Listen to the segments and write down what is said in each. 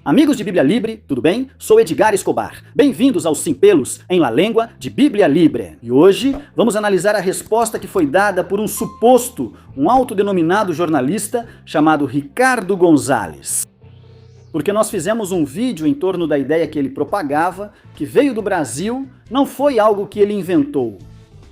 Amigos de Bíblia Libre, tudo bem? Sou Edgar Escobar. Bem-vindos aos Simpelos em La Lengua de Bíblia Libre. E hoje vamos analisar a resposta que foi dada por um autodenominado jornalista chamado Ricardo Gonzalez. Porque nós fizemos um vídeo em torno da ideia que ele propagava, que veio do Brasil, não foi algo que ele inventou.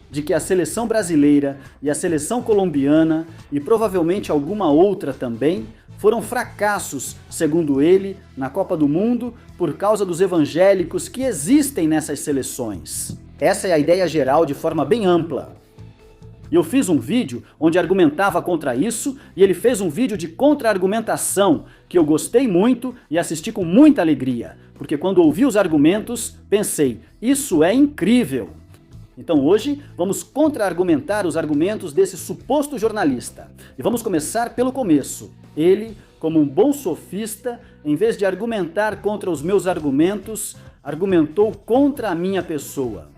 De que a seleção brasileira e a seleção colombiana, e provavelmente alguma outra também, foram fracassos, segundo ele, na Copa do Mundo, por causa dos evangélicos que existem nessas seleções. Essa é a ideia geral de forma bem ampla. E eu fiz um vídeo onde argumentava contra isso, e ele fez um vídeo de contra-argumentação, que eu gostei muito e assisti com muita alegria, porque quando ouvi os argumentos, pensei, isso é incrível! Então hoje vamos contra-argumentar os argumentos desse suposto jornalista. E vamos começar pelo começo. Ele, como um bom sofista, em vez de argumentar contra os meus argumentos, argumentou contra a minha pessoa.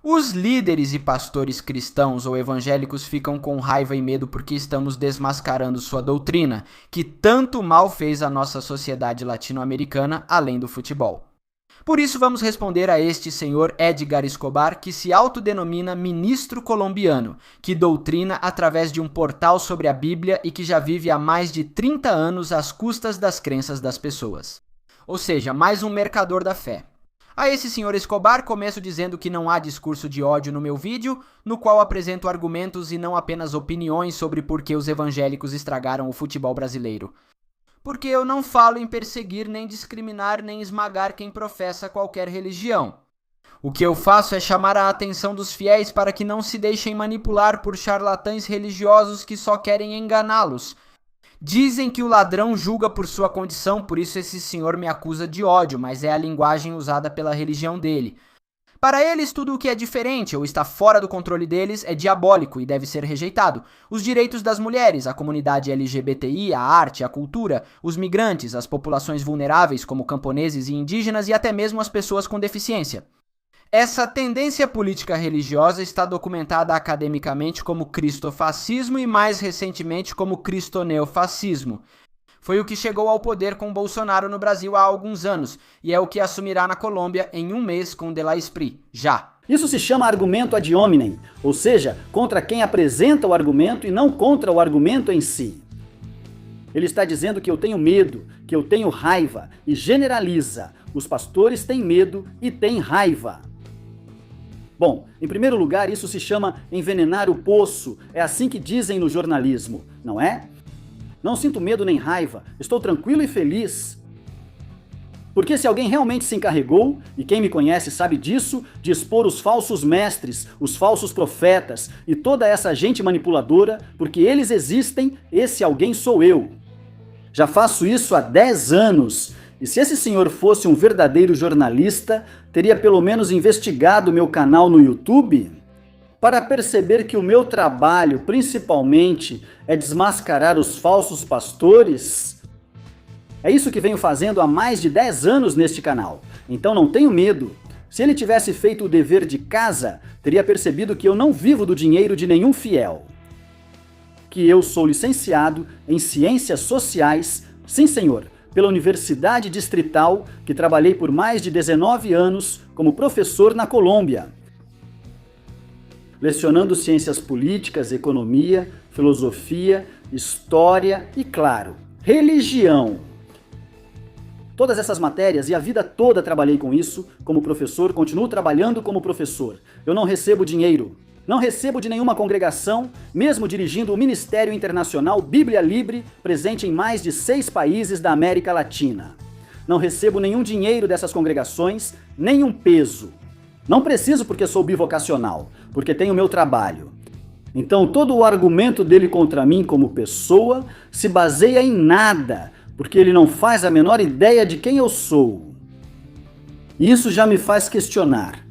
Os líderes e pastores cristãos ou evangélicos ficam com raiva e medo porque estamos desmascarando sua doutrina, que tanto mal fez à nossa sociedade latino-americana, além do futebol. Por isso vamos responder a este senhor Edgar Escobar, que se autodenomina ministro colombiano, que doutrina através de um portal sobre a Bíblia e que já vive há mais de 30 anos às custas das crenças das pessoas. Ou seja, mais um mercador da fé. A esse senhor Escobar começo dizendo que não há discurso de ódio no meu vídeo, no qual apresento argumentos e não apenas opiniões sobre por que os evangélicos estragaram o futebol brasileiro. Porque eu não falo em perseguir, nem discriminar, nem esmagar quem professa qualquer religião. O que eu faço é chamar a atenção dos fiéis para que não se deixem manipular por charlatães religiosos que só querem enganá-los. Dizem que o ladrão julga por sua condição, por isso esse senhor me acusa de ódio, mas é a linguagem usada pela religião dele. Para eles, tudo o que é diferente ou está fora do controle deles é diabólico e deve ser rejeitado. Os direitos das mulheres, a comunidade LGBTI, a arte, a cultura, os migrantes, as populações vulneráveis como camponeses e indígenas e até mesmo as pessoas com deficiência. Essa tendência política religiosa está documentada academicamente como cristofascismo e mais recentemente como cristoneofascismo. Foi o que chegou ao poder com Bolsonaro no Brasil há alguns anos, e é o que assumirá na Colômbia em um mês com De La Esprit, já. Isso se chama argumento ad hominem, ou seja, contra quem apresenta o argumento e não contra o argumento em si. Ele está dizendo que eu tenho medo, que eu tenho raiva, e generaliza. Os pastores têm medo e têm raiva. Bom, em primeiro lugar, isso se chama envenenar o poço, é assim que dizem no jornalismo, não é? Não sinto medo nem raiva, estou tranquilo e feliz. Porque se alguém realmente se encarregou, e quem me conhece sabe disso, de expor os falsos mestres, os falsos profetas e toda essa gente manipuladora, porque eles existem, esse alguém sou eu. Já faço isso há 10 anos, e se esse senhor fosse um verdadeiro jornalista, teria pelo menos investigado meu canal no YouTube? Para perceber que o meu trabalho, principalmente, é desmascarar os falsos pastores? É isso que venho fazendo há mais de 10 anos neste canal, então não tenho medo. Se ele tivesse feito o dever de casa, teria percebido que eu não vivo do dinheiro de nenhum fiel. Que eu sou licenciado em Ciências Sociais, sim senhor, pela Universidade Distrital, que trabalhei por mais de 19 anos como professor na Colômbia, lecionando ciências políticas, economia, filosofia, história e, claro, religião. Todas essas matérias e a vida toda trabalhei com isso como professor, continuo trabalhando como professor. Eu não recebo dinheiro, não recebo de nenhuma congregação, mesmo dirigindo o Ministério Internacional Bíblia Libre, presente em mais de 6 países da América Latina. Não recebo nenhum dinheiro dessas congregações, nenhum peso. Não preciso porque sou bivocacional, porque tenho meu trabalho. Então todo o argumento dele contra mim como pessoa se baseia em nada, porque ele não faz a menor ideia de quem eu sou. E isso já me faz questionar.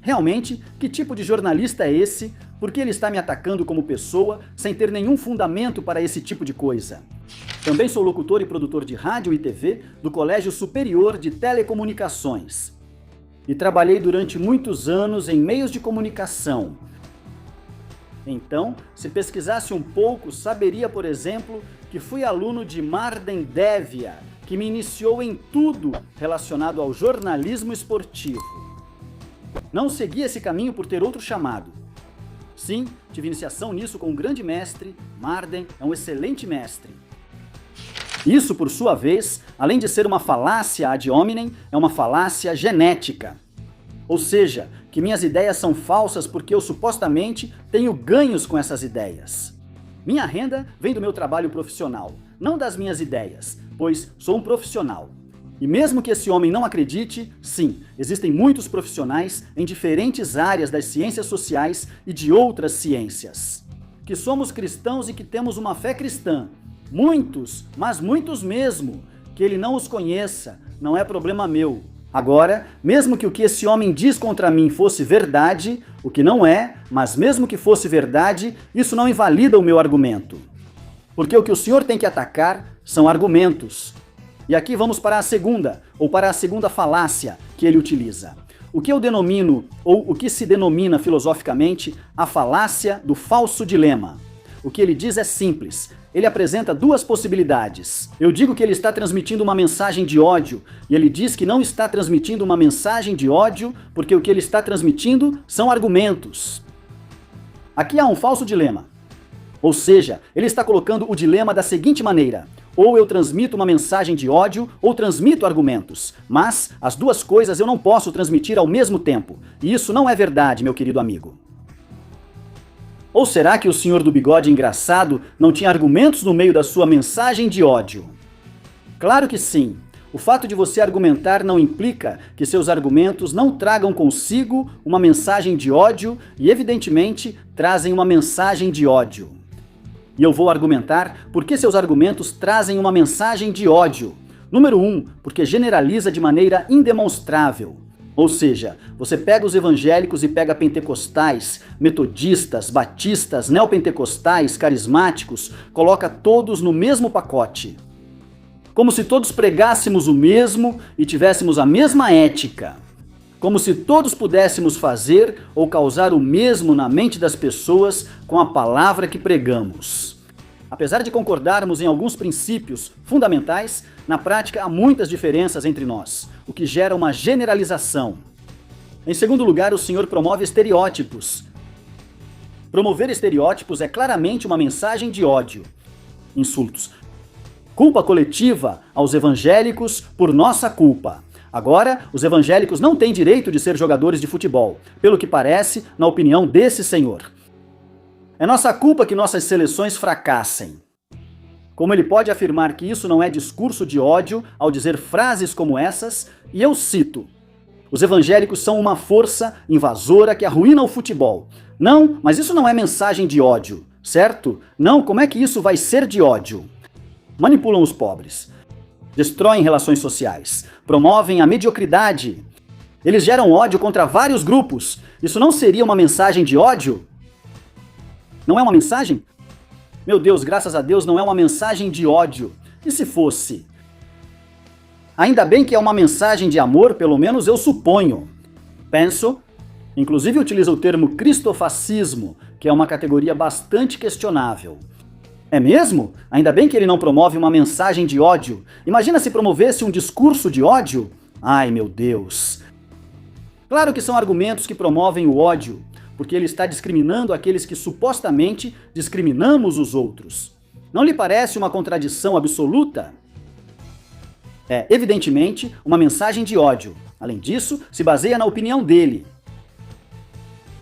Realmente, que tipo de jornalista é esse? Por que ele está me atacando como pessoa, sem ter nenhum fundamento para esse tipo de coisa? Também sou locutor e produtor de rádio e TV do Colégio Superior de Telecomunicações. E trabalhei durante muitos anos em meios de comunicação. Então, se pesquisasse um pouco, saberia, por exemplo, que fui aluno de Marden Devia, que me iniciou em tudo relacionado ao jornalismo esportivo. Não segui esse caminho por ter outro chamado. Sim, tive iniciação nisso com um grande mestre, Marden é um excelente mestre. Isso, por sua vez, além de ser uma falácia ad hominem, é uma falácia genética. Ou seja, que minhas ideias são falsas porque eu supostamente tenho ganhos com essas ideias. Minha renda vem do meu trabalho profissional, não das minhas ideias, pois sou um profissional. E mesmo que esse homem não acredite, sim, existem muitos profissionais em diferentes áreas das ciências sociais e de outras ciências. Que somos cristãos e que temos uma fé cristã. Muitos, mas muitos mesmo. Que ele não os conheça, não é problema meu. Agora, mesmo que o que esse homem diz contra mim fosse verdade, o que não é, mas mesmo que fosse verdade, isso não invalida o meu argumento. Porque o que o senhor tem que atacar são argumentos. E aqui vamos para a segunda falácia que ele utiliza. O que eu denomino, ou o que se denomina filosoficamente, a falácia do falso dilema. O que ele diz é simples. Ele apresenta duas possibilidades. Eu digo que ele está transmitindo uma mensagem de ódio, e ele diz que não está transmitindo uma mensagem de ódio, porque o que ele está transmitindo são argumentos. Aqui há um falso dilema. Ou seja, ele está colocando o dilema da seguinte maneira: ou eu transmito uma mensagem de ódio, ou transmito argumentos. Mas as duas coisas eu não posso transmitir ao mesmo tempo. E isso não é verdade, meu querido amigo. Ou será que o senhor do bigode engraçado não tinha argumentos no meio da sua mensagem de ódio? Claro que sim. O fato de você argumentar não implica que seus argumentos não tragam consigo uma mensagem de ódio e, evidentemente, trazem uma mensagem de ódio. E eu vou argumentar por que seus argumentos trazem uma mensagem de ódio. Número 1, porque generaliza de maneira indemonstrável. Ou seja, você pega os evangélicos e pega pentecostais, metodistas, batistas, neopentecostais, carismáticos, coloca todos no mesmo pacote. Como se todos pregássemos o mesmo e tivéssemos a mesma ética. Como se todos pudéssemos fazer ou causar o mesmo na mente das pessoas com a palavra que pregamos. Apesar de concordarmos em alguns princípios fundamentais, na prática há muitas diferenças entre nós, o que gera uma generalização. Em segundo lugar, o Senhor promove estereótipos. Promover estereótipos é claramente uma mensagem de ódio. Insultos. Culpa coletiva aos evangélicos por nossa culpa. Agora, os evangélicos não têm direito de ser jogadores de futebol, pelo que parece, na opinião desse senhor. É nossa culpa que nossas seleções fracassem. Como ele pode afirmar que isso não é discurso de ódio ao dizer frases como essas, e eu cito: os evangélicos são uma força invasora que arruína o futebol. Não, mas isso não é mensagem de ódio, certo? Não, como é que isso vai ser de ódio? Manipulam os pobres, destroem relações sociais, promovem a mediocridade. Eles geram ódio contra vários grupos. Isso não seria uma mensagem de ódio? Não é uma mensagem? Meu Deus, graças a Deus não é uma mensagem de ódio. E se fosse? Ainda bem que é uma mensagem de amor, pelo menos eu suponho. Penso, inclusive utiliza o termo cristofascismo, que é uma categoria bastante questionável. É mesmo? Ainda bem que ele não promove uma mensagem de ódio. Imagina se promovesse um discurso de ódio? Ai, meu Deus. Claro que são argumentos que promovem o ódio, porque ele está discriminando aqueles que supostamente discriminamos os outros. Não lhe parece uma contradição absoluta? É, evidentemente, uma mensagem de ódio. Além disso, se baseia na opinião dele.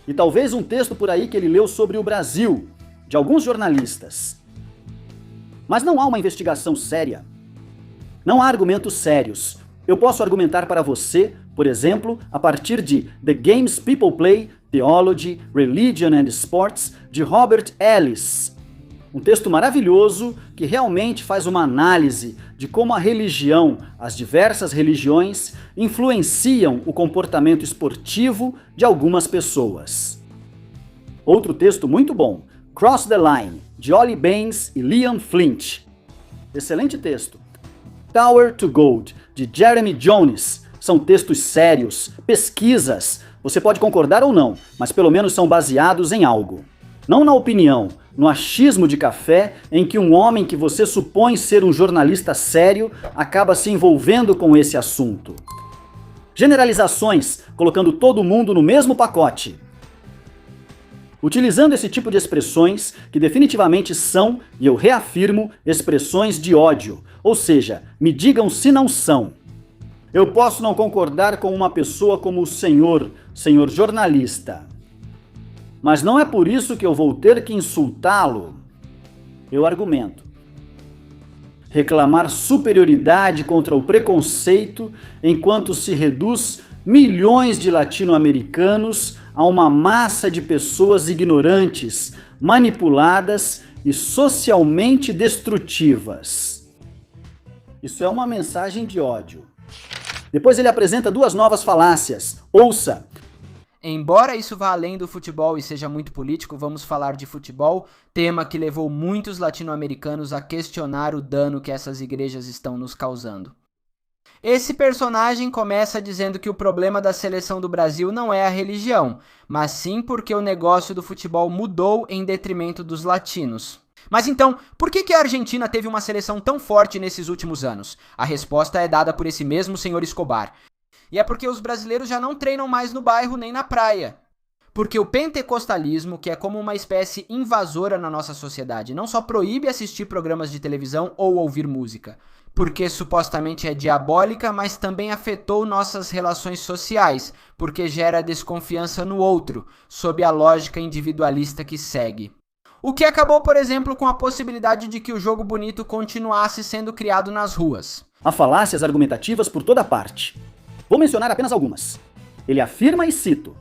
E talvez um texto por aí que ele leu sobre o Brasil, de alguns jornalistas. Mas não há uma investigação séria. Não há argumentos sérios. Eu posso argumentar para você, por exemplo, a partir de The Games People Play, Theology, Religion and Sports, de Robert Ellis. Um texto maravilhoso que realmente faz uma análise de como a religião, as diversas religiões, influenciam o comportamento esportivo de algumas pessoas. Outro texto muito bom, Cross the Line, de Ollie Baines e Liam Flint. Excelente texto. Tower to Gold, de Jeremy Jones. São textos sérios, pesquisas. Você pode concordar ou não, mas pelo menos são baseados em algo. Não na opinião, no achismo de café em que um homem que você supõe ser um jornalista sério acaba se envolvendo com esse assunto. Generalizações, colocando todo mundo no mesmo pacote. Utilizando esse tipo de expressões que definitivamente são, e eu reafirmo, expressões de ódio. Ou seja, me digam se não são. Eu posso não concordar com uma pessoa como o senhor jornalista. Mas não é por isso que eu vou ter que insultá-lo. Eu argumento. Reclamar superioridade contra o preconceito enquanto se reduz milhões de latino-americanos a uma massa de pessoas ignorantes, manipuladas e socialmente destrutivas. Isso é uma mensagem de ódio. Depois ele apresenta duas novas falácias. Ouça! Embora isso vá além do futebol e seja muito político, vamos falar de futebol, tema que levou muitos latino-americanos a questionar o dano que essas igrejas estão nos causando. Esse personagem começa dizendo que o problema da seleção do Brasil não é a religião, mas sim porque o negócio do futebol mudou em detrimento dos latinos. Mas então, por que a Argentina teve uma seleção tão forte nesses últimos anos? A resposta é dada por esse mesmo senhor Escobar. E é porque os brasileiros já não treinam mais no bairro nem na praia. Porque o pentecostalismo, que é como uma espécie invasora na nossa sociedade, não só proíbe assistir programas de televisão ou ouvir música, porque supostamente é diabólica, mas também afetou nossas relações sociais, porque gera desconfiança no outro, sob a lógica individualista que segue. O que acabou, por exemplo, com a possibilidade de que o jogo bonito continuasse sendo criado nas ruas. Há falácias argumentativas por toda parte. Vou mencionar apenas algumas. Ele afirma, e cito: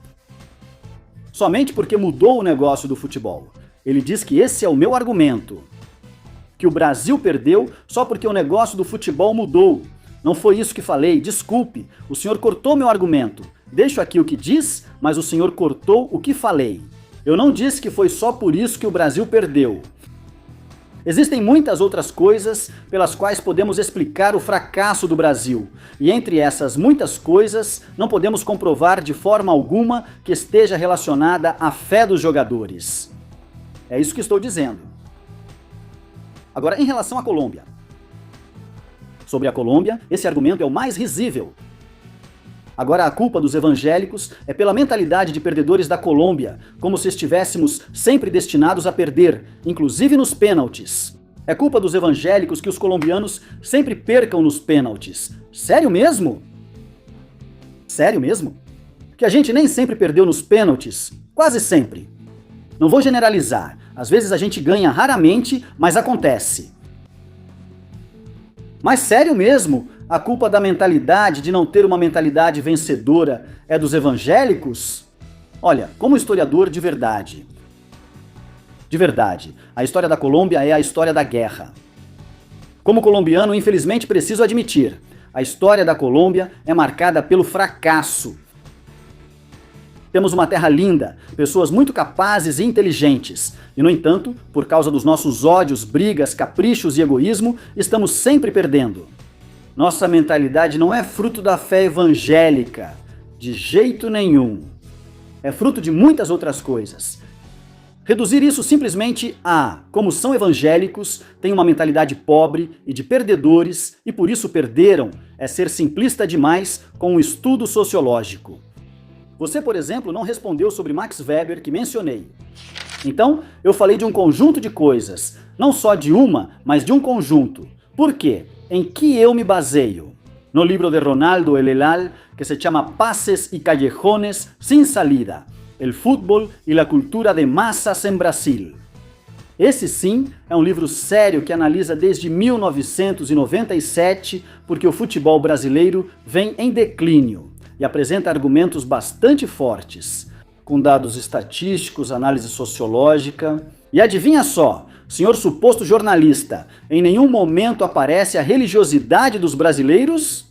somente porque mudou o negócio do futebol. Ele diz que esse é o meu argumento. Que o Brasil perdeu só porque o negócio do futebol mudou. Não foi isso que falei, desculpe. O senhor cortou meu argumento. Deixo aqui o que diz, mas o senhor cortou o que falei. Eu não disse que foi só por isso que o Brasil perdeu. Existem muitas outras coisas pelas quais podemos explicar o fracasso do Brasil, e entre essas muitas coisas, não podemos comprovar de forma alguma que esteja relacionada à fé dos jogadores. É isso que estou dizendo. Agora, em relação à Colômbia. Sobre a Colômbia, esse argumento é o mais risível. Agora, a culpa dos evangélicos é pela mentalidade de perdedores da Colômbia, como se estivéssemos sempre destinados a perder, inclusive nos pênaltis. É culpa dos evangélicos que os colombianos sempre percam nos pênaltis. Sério mesmo? Sério mesmo? Que a gente nem sempre perdeu nos pênaltis? Quase sempre. Não vou generalizar. Às vezes a gente ganha raramente, mas acontece. Mas sério mesmo? A culpa da mentalidade, de não ter uma mentalidade vencedora, é dos evangélicos? Olha, como historiador de verdade, a história da Colômbia é a história da guerra. Como colombiano, infelizmente preciso admitir, a história da Colômbia é marcada pelo fracasso. Temos uma terra linda, pessoas muito capazes e inteligentes, e no entanto, por causa dos nossos ódios, brigas, caprichos e egoísmo, estamos sempre perdendo. Nossa mentalidade não é fruto da fé evangélica, de jeito nenhum. É fruto de muitas outras coisas. Reduzir isso simplesmente a, como são evangélicos, têm uma mentalidade pobre e de perdedores e por isso perderam, é ser simplista demais com um estudo sociológico. Você, por exemplo, não respondeu sobre Max Weber, que mencionei. Então, eu falei de um conjunto de coisas, não só de uma, mas de um conjunto. Por quê? Em que eu me baseio? No livro de Ronaldo Elelal, que se chama Pases y Callejones sin Salida, El Fútbol y la Cultura de Massas en Brasil. Esse sim é um livro sério que analisa desde 1997 porque o futebol brasileiro vem em declínio e apresenta argumentos bastante fortes, com dados estatísticos, análise sociológica. E adivinha só, senhor suposto jornalista, em nenhum momento aparece a religiosidade dos brasileiros?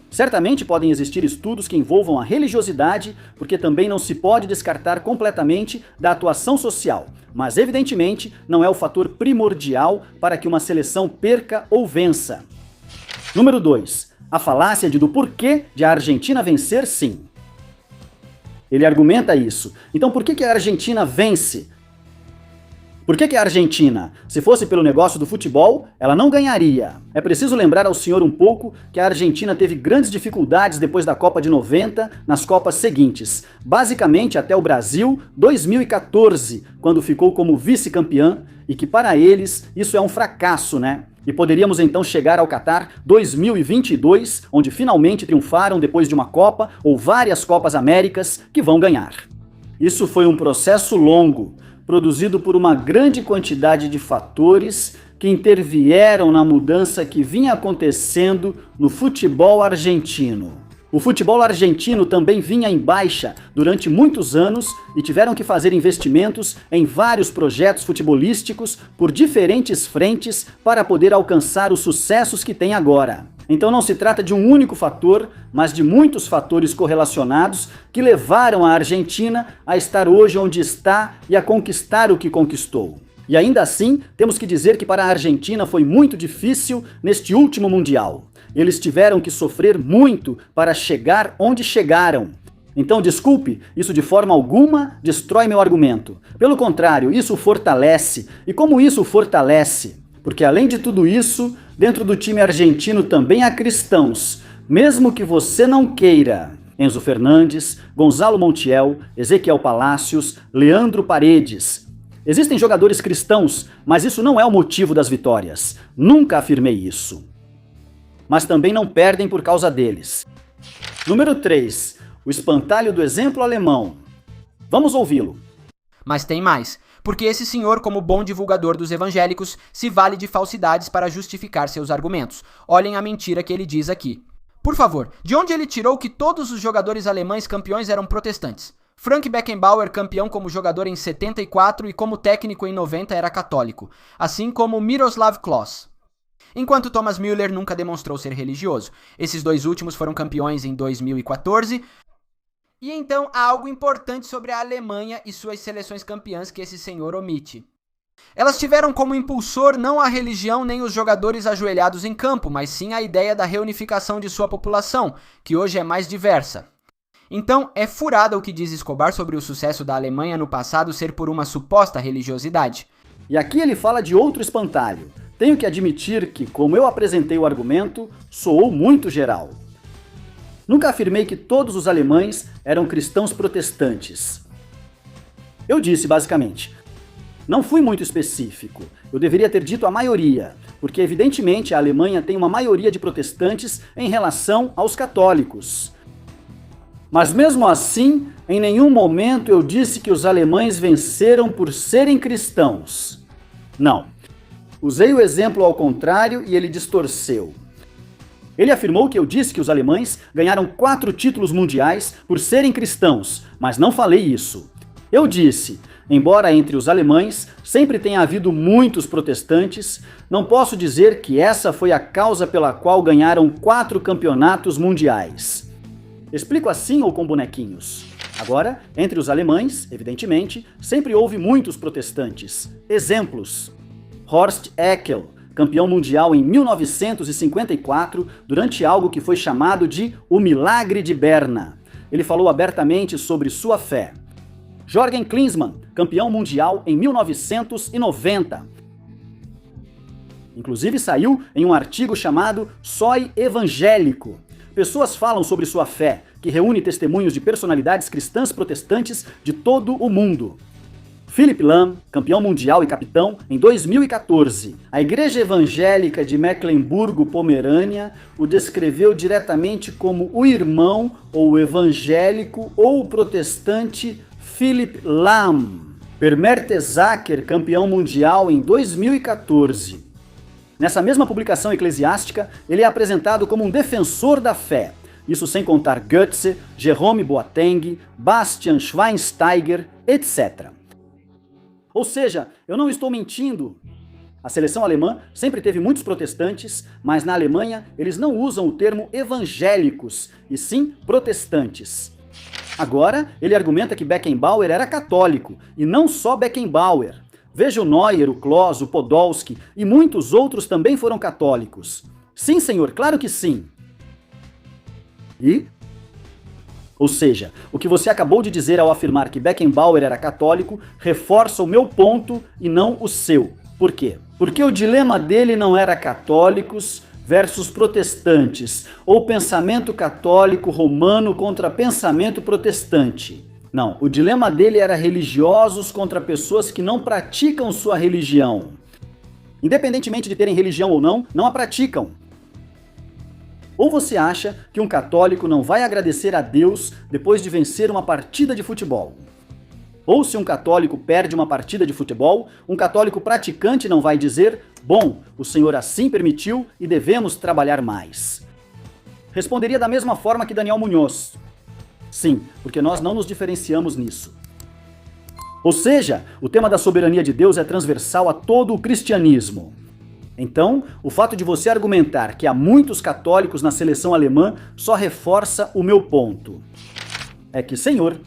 Certamente podem existir estudos que envolvam a religiosidade, porque também não se pode descartar completamente da atuação social, mas evidentemente não é o fator primordial para que uma seleção perca ou vença. Número 2. A falácia do porquê de a Argentina vencer, sim. Ele argumenta isso. Então por que a Argentina vence? Por que a Argentina? Se fosse pelo negócio do futebol, ela não ganharia. É preciso lembrar ao senhor um pouco que a Argentina teve grandes dificuldades depois da Copa de 90 nas Copas seguintes. Basicamente até o Brasil 2014, quando ficou como vice-campeã, e que para eles isso é um fracasso, né? E poderíamos então chegar ao Qatar 2022, onde finalmente triunfaram depois de uma Copa ou várias Copas Américas que vão ganhar. Isso foi um processo longo, produzido por uma grande quantidade de fatores que intervieram na mudança que vinha acontecendo no futebol argentino. O futebol argentino também vinha em baixa durante muitos anos e tiveram que fazer investimentos em vários projetos futebolísticos por diferentes frentes para poder alcançar os sucessos que tem agora. Então não se trata de um único fator, mas de muitos fatores correlacionados que levaram a Argentina a estar hoje onde está e a conquistar o que conquistou. E ainda assim, temos que dizer que para a Argentina foi muito difícil neste último Mundial. Eles tiveram que sofrer muito para chegar onde chegaram. Então, desculpe, isso de forma alguma destrói meu argumento. Pelo contrário, isso o fortalece. E como isso o fortalece? Porque além de tudo isso, dentro do time argentino também há cristãos, mesmo que você não queira. Enzo Fernandes, Gonzalo Montiel, Ezequiel Palacios, Leandro Paredes. Existem jogadores cristãos, mas isso não é o motivo das vitórias. Nunca afirmei isso. Mas também não perdem por causa deles. Número 3. O espantalho do exemplo alemão. Vamos ouvi-lo. Mas tem mais. Porque esse senhor, como bom divulgador dos evangélicos, se vale de falsidades para justificar seus argumentos. Olhem a mentira que ele diz aqui. Por favor, de onde ele tirou que todos os jogadores alemães campeões eram protestantes? Frank Beckenbauer, campeão como jogador em 74 e como técnico em 90, era católico, assim como Miroslav Klose. Enquanto Thomas Müller nunca demonstrou ser religioso. Esses dois últimos foram campeões em 2014. E então há algo importante sobre a Alemanha e suas seleções campeãs que esse senhor omite. Elas tiveram como impulsor não a religião nem os jogadores ajoelhados em campo, mas sim a ideia da reunificação de sua população, que hoje é mais diversa. Então, é furada o que diz Escobar sobre o sucesso da Alemanha no passado ser por uma suposta religiosidade. E aqui ele fala de outro espantalho. Tenho que admitir que, como eu apresentei o argumento, soou muito geral. Nunca afirmei que todos os alemães eram cristãos protestantes. Eu disse, basicamente, não fui muito específico. Eu deveria ter dito a maioria, porque evidentemente a Alemanha tem uma maioria de protestantes em relação aos católicos. Mas mesmo assim, em nenhum momento eu disse que os alemães venceram por serem cristãos. Não. Usei o exemplo ao contrário e ele distorceu. Ele afirmou que eu disse que os alemães ganharam 4 títulos mundiais por serem cristãos, mas não falei isso. Eu disse, embora entre os alemães sempre tenha havido muitos protestantes, não posso dizer que essa foi a causa pela qual ganharam 4 campeonatos mundiais. Explico assim ou com bonequinhos? Agora, entre os alemães, evidentemente, sempre houve muitos protestantes. Exemplos. Horst Eckel, campeão mundial em 1954, durante algo que foi chamado de o Milagre de Berna. Ele falou abertamente sobre sua fé. Jürgen Klinsmann, campeão mundial em 1990. Inclusive saiu em um artigo chamado Soy Evangélico. Pessoas falam sobre sua fé, que reúne testemunhos de personalidades cristãs protestantes de todo o mundo. Philipp Lahm, campeão mundial e capitão, em 2014. A Igreja Evangélica de Mecklemburgo-Pomerânia o descreveu diretamente como o irmão, ou o evangélico, ou o protestante Philipp Lahm. Per Mertesacker, campeão mundial em 2014. Nessa mesma publicação eclesiástica, ele é apresentado como um defensor da fé. Isso sem contar Goethe, Jerome Boateng, Bastian Schweinsteiger, etc. Ou seja, eu não estou mentindo. A seleção alemã sempre teve muitos protestantes, mas na Alemanha eles não usam o termo evangélicos, e sim protestantes. Agora, ele argumenta que Beckenbauer era católico, e não só Beckenbauer. Veja o Neuer, o Klose, o Podolski e muitos outros também foram católicos. Sim, senhor, claro que sim. E Ou seja, o que você acabou de dizer ao afirmar que Beckenbauer era católico reforça o meu ponto e não o seu. Por quê? Porque o dilema dele não era católicos versus protestantes, ou pensamento católico romano contra pensamento protestante. Não, o dilema dele era religiosos contra pessoas que não praticam sua religião. Independentemente de terem religião ou não a praticam. Ou você acha que um católico não vai agradecer a Deus depois de vencer uma partida de futebol? Ou se um católico perde uma partida de futebol, um católico praticante não vai dizer: bom, o Senhor assim permitiu e devemos trabalhar mais. Responderia da mesma forma que Daniel Munhoz. Sim, porque nós não nos diferenciamos nisso. Ou seja, o tema da soberania de Deus é transversal a todo o cristianismo. Então, o fato de você argumentar que há muitos católicos na seleção alemã só reforça o meu ponto. É que, Senhor,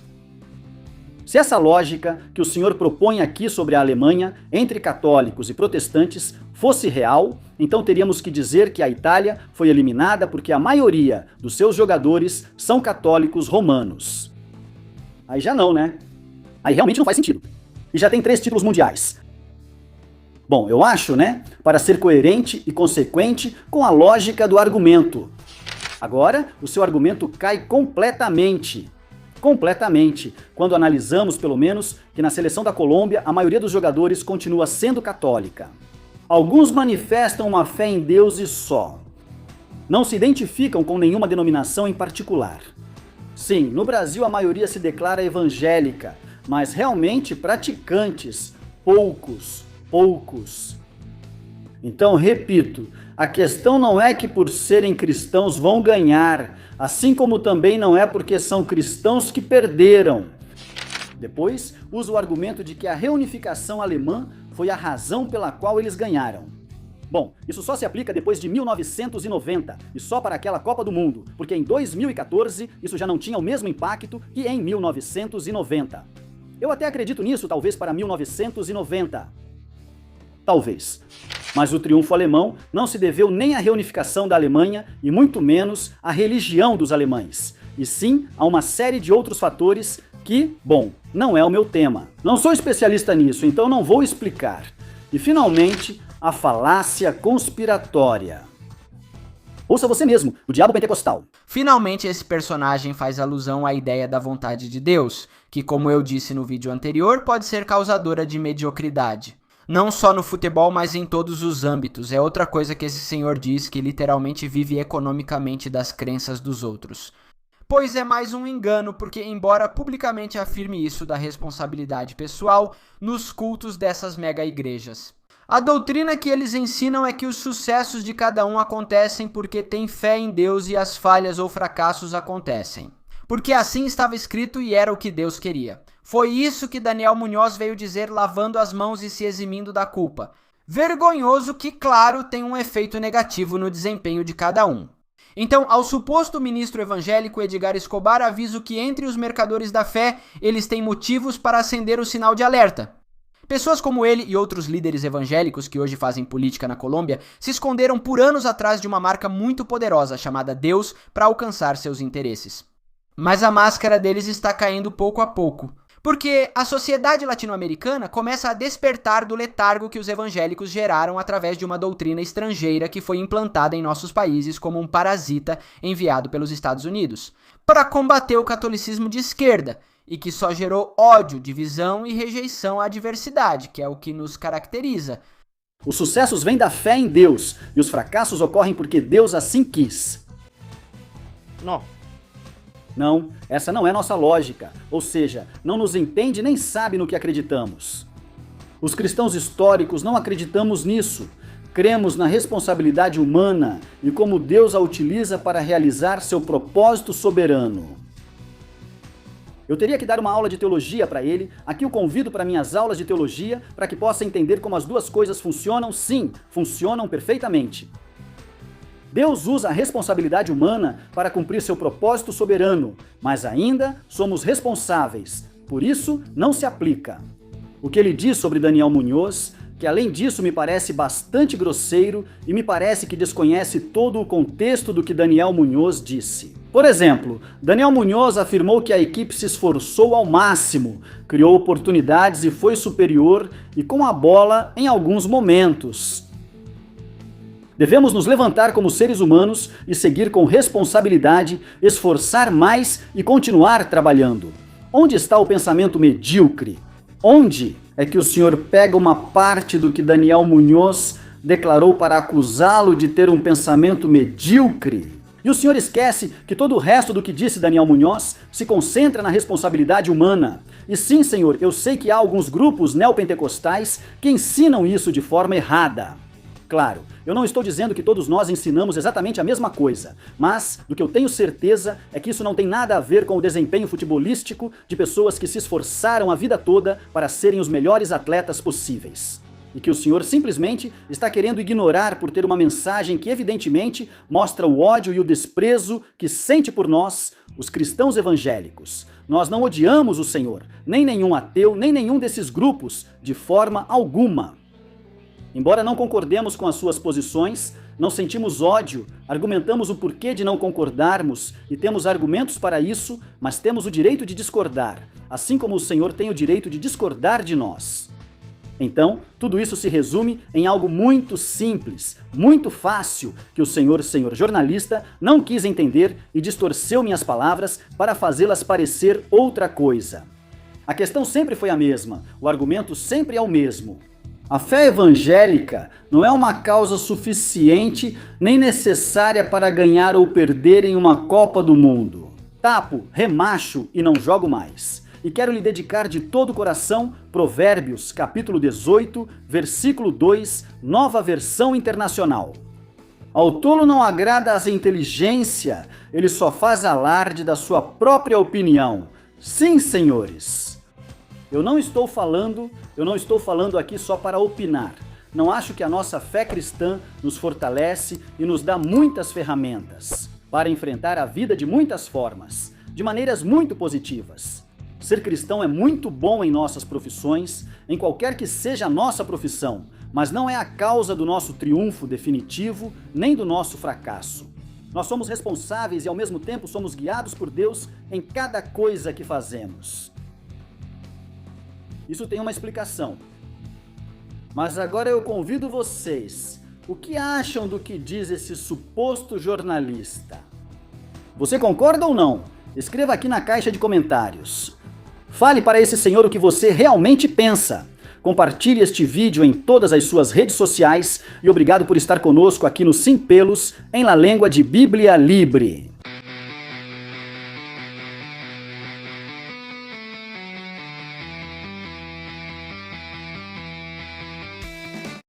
se essa lógica que o Senhor propõe aqui sobre a Alemanha, entre católicos e protestantes, fosse real, então teríamos que dizer que a Itália foi eliminada porque a maioria dos seus jogadores são católicos romanos. Aí já não, né? Aí realmente não faz sentido. E já tem 3 títulos mundiais. Bom, eu acho, né, para ser coerente e consequente com a lógica do argumento. Agora, o seu argumento cai completamente, quando analisamos, pelo menos, que na seleção da Colômbia a maioria dos jogadores continua sendo católica. Alguns manifestam uma fé em Deus e só. Não se identificam com nenhuma denominação em particular. Sim, no Brasil a maioria se declara evangélica, mas realmente praticantes, poucos. Então, repito, a questão não é que por serem cristãos vão ganhar, assim como também não é porque são cristãos que perderam. Depois, usa o argumento de que a reunificação alemã foi a razão pela qual eles ganharam. Bom, isso só se aplica depois de 1990 e só para aquela Copa do Mundo, porque em 2014 isso já não tinha o mesmo impacto que em 1990. Eu até acredito nisso, talvez para 1990. Talvez. Mas o triunfo alemão não se deveu nem à reunificação da Alemanha e muito menos à religião dos alemães, e sim a uma série de outros fatores que, bom, não é o meu tema. Não sou especialista nisso, então não vou explicar. E finalmente, a falácia conspiratória. Ouça você mesmo, o diabo pentecostal. Finalmente esse personagem faz alusão à ideia da vontade de Deus, que, como eu disse no vídeo anterior, pode ser causadora de mediocridade. Não só no futebol, mas em todos os âmbitos. É outra coisa que esse senhor diz, que literalmente vive economicamente das crenças dos outros. Pois é mais um engano, porque embora publicamente afirme isso da responsabilidade pessoal, nos cultos dessas mega igrejas. A doutrina que eles ensinam é que os sucessos de cada um acontecem porque tem fé em Deus e as falhas ou fracassos acontecem. Porque assim estava escrito e era o que Deus queria. Foi isso que Daniel Munhoz veio dizer lavando as mãos e se eximindo da culpa. Vergonhoso que, claro, tem um efeito negativo no desempenho de cada um. Então, ao suposto ministro evangélico Edgar Escobar, aviso que entre os mercadores da fé, eles têm motivos para acender o sinal de alerta. Pessoas como ele e outros líderes evangélicos que hoje fazem política na Colômbia se esconderam por anos atrás de uma marca muito poderosa chamada Deus para alcançar seus interesses. Mas a máscara deles está caindo pouco a pouco. Porque a sociedade latino-americana começa a despertar do letargo que os evangélicos geraram através de uma doutrina estrangeira que foi implantada em nossos países como um parasita enviado pelos Estados Unidos, para combater o catolicismo de esquerda, e que só gerou ódio, divisão e rejeição à diversidade, que é o que nos caracteriza. Os sucessos vêm da fé em Deus, e os fracassos ocorrem porque Deus assim quis. Não, essa não é nossa lógica, ou seja, não nos entende nem sabe no que acreditamos. Os cristãos históricos não acreditamos nisso. Cremos na responsabilidade humana e como Deus a utiliza para realizar seu propósito soberano. Eu teria que dar uma aula de teologia para ele, aqui o convido para minhas aulas de teologia, para que possa entender como as duas coisas funcionam, sim, funcionam perfeitamente. Deus usa a responsabilidade humana para cumprir seu propósito soberano, mas ainda somos responsáveis, por isso não se aplica. O que ele diz sobre Daniel Munhoz, que além disso me parece bastante grosseiro e me parece que desconhece todo o contexto do que Daniel Munhoz disse. Por exemplo, Daniel Munhoz afirmou que a equipe se esforçou ao máximo, criou oportunidades e foi superior e com a bola em alguns momentos. Devemos nos levantar como seres humanos e seguir com responsabilidade, esforçar mais e continuar trabalhando. Onde está o pensamento medíocre? Onde é que o Senhor pega uma parte do que Daniel Munhoz declarou para acusá-lo de ter um pensamento medíocre? E o Senhor esquece que todo o resto do que disse Daniel Munhoz se concentra na responsabilidade humana. E sim, Senhor, eu sei que há alguns grupos neopentecostais que ensinam isso de forma errada. Claro, eu não estou dizendo que todos nós ensinamos exatamente a mesma coisa, mas do que eu tenho certeza é que isso não tem nada a ver com o desempenho futebolístico de pessoas que se esforçaram a vida toda para serem os melhores atletas possíveis. E que o Senhor simplesmente está querendo ignorar por ter uma mensagem que evidentemente mostra o ódio e o desprezo que sente por nós, os cristãos evangélicos. Nós não odiamos o Senhor, nem nenhum ateu, nem nenhum desses grupos, de forma alguma. Embora não concordemos com as suas posições, não sentimos ódio, argumentamos o porquê de não concordarmos e temos argumentos para isso, mas temos o direito de discordar, assim como o Senhor tem o direito de discordar de nós. Então, tudo isso se resume em algo muito simples, muito fácil, que o senhor jornalista não quis entender e distorceu minhas palavras para fazê-las parecer outra coisa. A questão sempre foi a mesma, o argumento sempre é o mesmo. A fé evangélica não é uma causa suficiente nem necessária para ganhar ou perder em uma Copa do Mundo. Tapo, remacho e não jogo mais. E quero lhe dedicar de todo o coração Provérbios, capítulo 18, versículo 2, Nova Versão Internacional. Ao tolo não agrada a inteligência, ele só faz alarde da sua própria opinião. Sim, senhores. Eu não estou falando aqui só para opinar. Não acho que a nossa fé cristã nos fortalece e nos dá muitas ferramentas para enfrentar a vida de muitas formas, de maneiras muito positivas. Ser cristão é muito bom em nossas profissões, em qualquer que seja a nossa profissão, mas não é a causa do nosso triunfo definitivo, nem do nosso fracasso. Nós somos responsáveis e ao mesmo tempo somos guiados por Deus em cada coisa que fazemos. Isso tem uma explicação. Mas agora eu convido vocês. O que acham do que diz esse suposto jornalista? Você concorda ou não? Escreva aqui na caixa de comentários. Fale para esse senhor o que você realmente pensa. Compartilhe este vídeo em todas as suas redes sociais e obrigado por estar conosco aqui no Sem Pelos, em La Língua de Bíblia Libre.